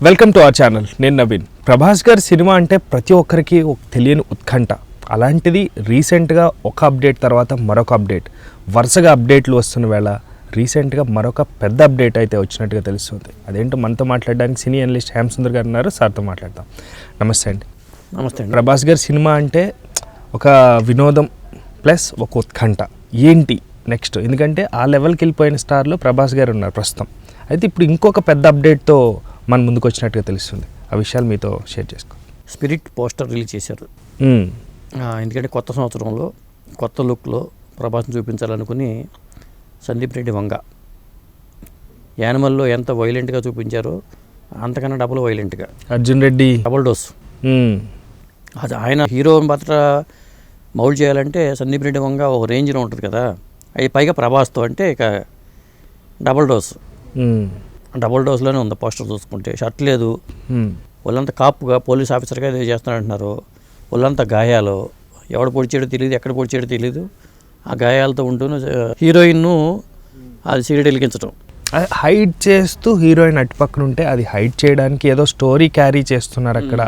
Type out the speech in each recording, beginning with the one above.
Welcome to our channel. నేను నవీన్. ప్రభాస్ గారి cinema అంటే ప్రతి ఒక్కరికి ఒక తెలియని ఉత్కంఠ. అలాంటిది రీసెంట్గా ఒక అప్డేట్ తర్వాత మరొక అప్డేట్, వరుసగా అప్డేట్లు వస్తున్న వేళ రీసెంట్గా మరొక పెద్ద అప్డేట్ అయితే వచ్చినట్టుగా తెలుస్తుంది. అదేంటో మనతో మాట్లాడడానికి సినీ అనలిస్ట్ హ్యామ్ సుందర్ గారు ఉన్నారు. సార్తో మాట్లాడతాం. నమస్తే అండి. నమస్తే అండి. ప్రభాస్ గారి సినిమా అంటే ఒక వినోదం ప్లస్ ఒక ఉత్కంఠ. ఏంటి నెక్స్ట్? ఎందుకంటే ఆ లెవెల్కి వెళ్ళిపోయిన స్టార్లో ప్రభాస్ గారు ఉన్నారు ప్రస్తుతం. అయితే ఇప్పుడు ఇంకొక పెద్ద అప్డేట్తో మన ముందుకు వచ్చినట్టుగా తెలుస్తుంది. ఆ విషయాలు మీతో షేర్ చేసుకో. స్పిరిట్ పోస్టర్ రిలీజ్ చేశారు. ఎందుకంటే కొత్త సంవత్సరంలో కొత్త లుక్లో ప్రభాస్ని చూపించాలనుకుని సందీప్ రెడ్డి వంగ యానిమల్లో ఎంత వైలెంట్గా చూపించారో అంతకన్నా డబుల్ వైలెంట్గా అర్జున్ రెడ్డి డబుల్ డోస్. అది ఆయన హీరో పాత్ర మౌల్డ్ చేయాలంటే సందీప్ రెడ్డి వంగ ఒక రేంజ్లో ఉంటుంది కదా, అది పైగా ప్రభాస్తో అంటే ఇక డబుల్ డోస్. డబుల్ డోస్లోనే ఉంది పోస్టర్ చూసుకుంటే. షర్ట్ లేదు, వాళ్ళంతా కాపుగా పోలీస్ ఆఫీసర్గా ఏదో చేస్తున్నారంటున్నారు. వాళ్ళంతా గాయాలు, ఎవడు పొడిచాడో తెలియదు, ఎక్కడ పొడిచాడో తెలియదు. ఆ గాయాలతో ఉంటూనే హీరోయిన్ను అది సీరియడ్ వెలిగించడం, హైడ్ చేస్తూ హీరోయిన్ అటుపక్కన ఉంటే అది హైడ్ చేయడానికి ఏదో స్టోరీ క్యారీ చేస్తున్నారు అక్కడ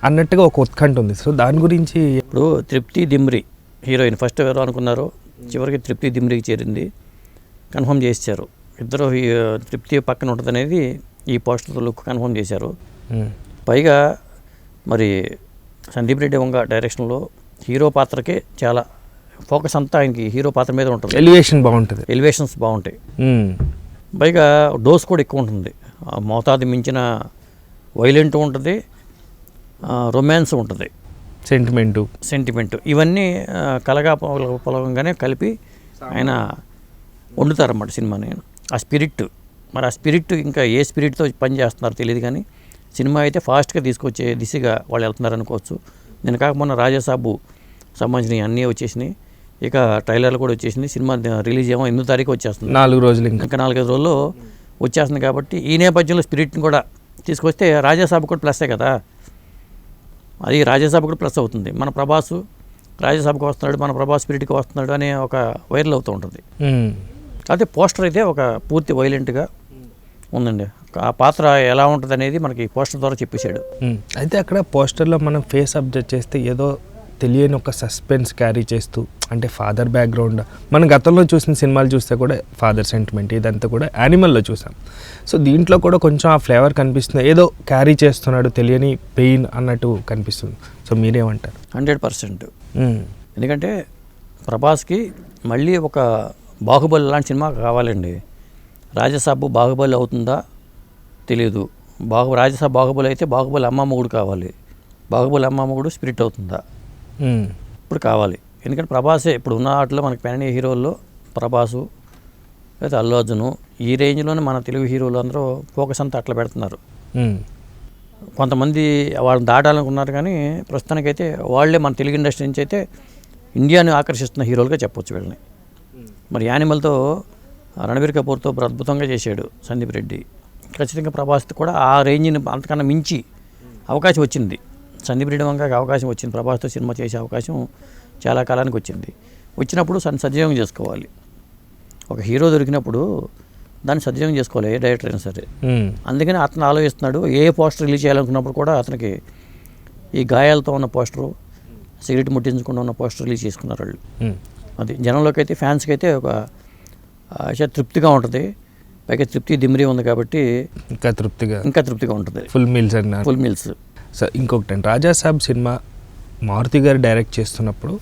అన్నట్టుగా ఒక ఉత్కంఠ ఉంది. సో దాని గురించి ఇప్పుడు తృప్తి దిమ్రి హీరోయిన్ ఫస్ట్ ఎవరో అనుకున్నారు, చివరికి తృప్తి దిమ్రికి చేరింది, కన్ఫర్మ్ చేశారు. ఇద్దరు తృప్తి పక్కన ఉంటుంది అనేది ఈ పోస్టర్తో లుక్ కన్ఫర్మ్ చేశారు. పైగా మరి సందీప్ రెడ్డి వంగ డైరెక్షన్లో హీరో పాత్రకే చాలా ఫోకస్ అంతా ఆయనకి హీరో పాత్ర మీద ఉంటుంది. ఎలివేషన్స్ బాగుంటాయి. పైగా డోస్ కూడా ఎక్కువ ఉంటుంది. మోతాదు మించిన వైలెంట్ ఉంటుంది, రొమాన్స్ ఉంటుంది, సెంటిమెంటు ఇవన్నీ కలగా పొలగంగానే కలిపి ఆయన వండుతారన్నమాట సినిమాని. ఆ స్పిరిట్, మరి ఆ స్పిరిట్ ఇంకా ఏ స్పిరిట్తో పని చేస్తున్నారో తెలియదు, కానీ సినిమా అయితే ఫాస్ట్గా తీసుకొచ్చే దిశగా వాళ్ళు వెళ్తున్నారు అనుకోవచ్చు. నేను కాకపోయినా రాజాసాబు సంబంధించినవి అన్నీ వచ్చేసినాయి, ఇక ట్రైలర్లు కూడా వచ్చేసింది. సినిమా రిలీజ్ ఏమో 8వ తారీఖు వచ్చేస్తుంది. 4 రోజులు ఇంకా 4-5 రోజుల్లో వచ్చేస్తుంది. కాబట్టి ఈ నేపథ్యంలో స్పిరిట్ని కూడా తీసుకొస్తే రాజాసాబు కూడా ప్లస్సే కదా, అది రాజాసాబు కూడా ప్లస్ అవుతుంది. మన ప్రభాస్ రాజాసాబుకి వస్తున్నాడు, మన ప్రభాస్ స్పిరిట్కి వస్తున్నాడు అనే ఒక వైరల్ అవుతూ ఉంటుంది. అయితే పోస్టర్ అయితే ఒక పూర్తి వైలెంట్గా ఉందండి. ఆ పాత్ర ఎలా ఉంటుంది అనేది మనకి పోస్టర్ ద్వారా చెప్పేశాడు. అయితే అక్కడ పోస్టర్లో మనం ఫేస్ అబ్జర్వ్ చేస్తే ఏదో తెలియని ఒక సస్పెన్స్ క్యారీ చేస్తూ, అంటే ఫాదర్ బ్యాక్గ్రౌండ్ మనం గతంలో చూసిన సినిమాలు చూస్తే కూడా ఫాదర్ సెంటిమెంట్ ఇదంతా కూడా యానిమల్లో చూసాం. సో దీంట్లో కూడా కొంచెం ఆ ఫ్లేవర్ కనిపిస్తుంది, ఏదో క్యారీ చేస్తున్నాడు, తెలియని పెయిన్ అన్నట్టు కనిపిస్తుంది. సో మీరేమంటారు? 100%. ఎందుకంటే ప్రభాస్కి మళ్ళీ ఒక బాహుబలి లాంటి సినిమా కావాలండి. రాజసాబు బాహుబలి అవుతుందా తెలియదు. రాజసాబు బాహుబలి అయితే బాహుబలి అమ్మ మొగుడు కావాలి. బాహుబలి అమ్మ మొగుడు స్పిరిట్ అవుతుందా ఇప్పుడు కావాలి. ఎందుకంటే ప్రభాసే ఇప్పుడు ఉన్న వాటిలో మనకి పెన్ హీరోల్లో ప్రభాసు లేదా అల్లు అర్జును ఈ రేంజ్లోనే మన తెలుగు హీరోలు అందరూ ఫోకస్ అంతా అట్లా పెడుతున్నారు. కొంతమంది వాళ్ళని దాటాలనుకున్నారు, కానీ ప్రస్తుతానికైతే వాళ్ళే మన తెలుగు ఇండస్ట్రీ నుంచి అయితే ఇండియాని ఆకర్షిస్తున్న హీరోలుగా చెప్పొచ్చు వీళ్ళని. మరి యానిమల్తో రణబీర్ కపూర్తో అద్భుతంగా చేశాడు సందీప్ రెడ్డి. ఖచ్చితంగా ప్రభాస్తో కూడా ఆ రేంజ్ని అంతకన్నా మించి అవకాశం వచ్చింది. సందీప్ రెడ్డి వంగకి అవకాశం వచ్చింది, ప్రభాస్తో సినిమా చేసే అవకాశం చాలా కాలానికి వచ్చింది. వచ్చినప్పుడు సద్వినియోగం చేసుకోవాలి. ఒక హీరో దొరికినప్పుడు దాన్ని సద్వినియోగం చేసుకోవాలి, ఏ డైరెక్టర్ అయినా సరే. అందుకని అతను ఆలోచిస్తున్నాడు. ఏ పోస్టర్ రిలీజ్ చేయాలనుకున్నప్పుడు కూడా అతనికి ఈ గాయాలతో ఉన్న పోస్టరు, సిగరెట్ ముట్టించకుండా ఉన్న పోస్టర్ రిలీజ్ చేసుకున్నారు వాళ్ళు. అది జనంలోకి అయితే ఫ్యాన్స్కి అయితే ఒక తృప్తిగా ఉంటుంది. పైగా తృప్తి దిమ్రీ ఉంది కాబట్టి ఇంకా తృప్తిగా ఉంటుంది. Full meals. సో ఇంకొకటి, రాజాసాబ్ సినిమా మారుతి గారు డైరెక్ట్ చేస్తున్నప్పుడు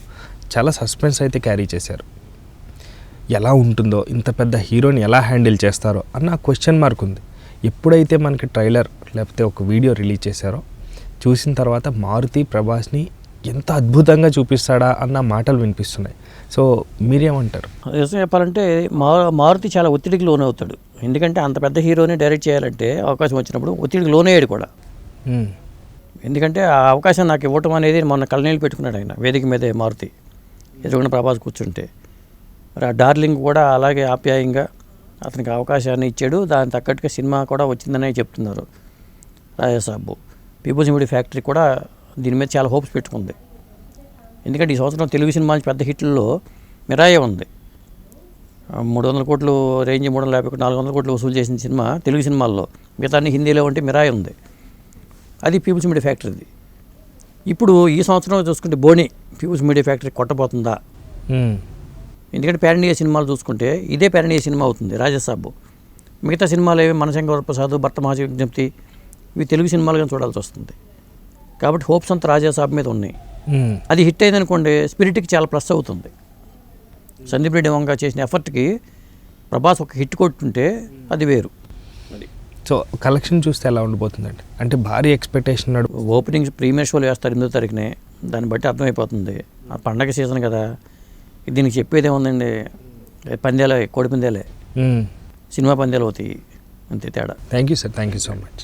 చాలా సస్పెన్స్ అయితే క్యారీ చేశారు. ఎలా ఉంటుందో, ఇంత పెద్ద హీరోని ఎలా హ్యాండిల్ చేస్తారో అన్న క్వశ్చన్ మార్క్ ఉంది. ఎప్పుడైతే మనకి ట్రైలర్ లేకపోతే ఒక వీడియో రిలీజ్ చేశారో చూసిన తర్వాత మారుతి ప్రభాస్ని ఎంత అద్భుతంగా చూపిస్తాడా అన్న మాటలు వినిపిస్తున్నాయి. సో మీరేమంటారు? నిజం చెప్పాలంటే మారుతి చాలా ఒత్తిడికి లోనవుతాడు. ఎందుకంటే అంత పెద్ద హీరోని డైరెక్ట్ చేయాలంటే అవకాశం వచ్చినప్పుడు ఒత్తిడికి లోనయ్యాడు కూడా. ఎందుకంటే ఆ అవకాశం నాకు ఇవ్వటం అనేది మొన్న కళ్ళనీళ్ళు పెట్టుకున్నాడు ఆయన వేదిక మీదే. మారుతి ఎదురుగా ప్రభాస్ కూర్చుంటే మరి ఆ డార్లింగ్ కూడా అలాగే ఆప్యాయంగా అతనికి అవకాశాన్ని ఇచ్చాడు. దానికి తగ్గట్టుగా సినిమా కూడా వచ్చిందనే చెప్తున్నారు. రాజాసాబు పీపుల్స్ మీడియా ఫ్యాక్టరీ కూడా దీని మీద చాలా హోప్స్ పెట్టుకుంది. ఎందుకంటే ఈ సంవత్సరం తెలుగు సినిమా పెద్ద హిట్లలో మిరాయే ఉంది. 300 కోట్లు రేంజ్ 350 400 కోట్లు వసూలు చేసిన సినిమా తెలుగు సినిమాల్లో, మిగతా అన్ని హిందీలో ఉంటే మిరాయి ఉంది. అది పీపుల్స్ మీడియా ఫ్యాక్టరీది. ఇప్పుడు ఈ సంవత్సరం చూసుకుంటే బోని పీపుల్స్ మీడియా ఫ్యాక్టరీ కొట్టబోతుందా? ఎందుకంటే పాన్ ఇండియా సినిమాలు చూసుకుంటే ఇదే పాన్ ఇండియా సినిమా అవుతుంది రాజాసాబ్. మిగతా సినిమాలు ఏవి మనశంకర వరప్రసాద్, భర్త మహాశయ విజ్ఞప్తి, ఇవి తెలుగు సినిమాలుగా చూడాల్సి వస్తుంది. కాబట్టి హోప్స్ అంతా రాజాసాబ్ మీద ఉన్నాయి. అది హిట్ అయిందనుకోండి, స్పిరిట్కి చాలా ప్లస్ అవుతుంది. సందీప్ రెడ్డి వంగ చేసిన ఎఫర్ట్కి ప్రభాస్ ఒక హిట్ కొట్టుంటే అది వేరు. సో కలెక్షన్ చూస్తే ఎలా ఉండిపోతుందండి? అంటే భారీ ఎక్స్పెక్టేషన్ ఓపెనింగ్స్ ప్రీమియర్ షోలు వేస్తారు 8వ తారీఖునే, దాన్ని బట్టి అర్థమైపోతుంది. ఆ పండగ సీజన్ కదా, దీనికి చెప్పేది ఏముందండి, పందేలే, కోడి పందేలే, సినిమా పందేలు అవుతాయి, అంతే తేడా. Thank you sir, thank you so much.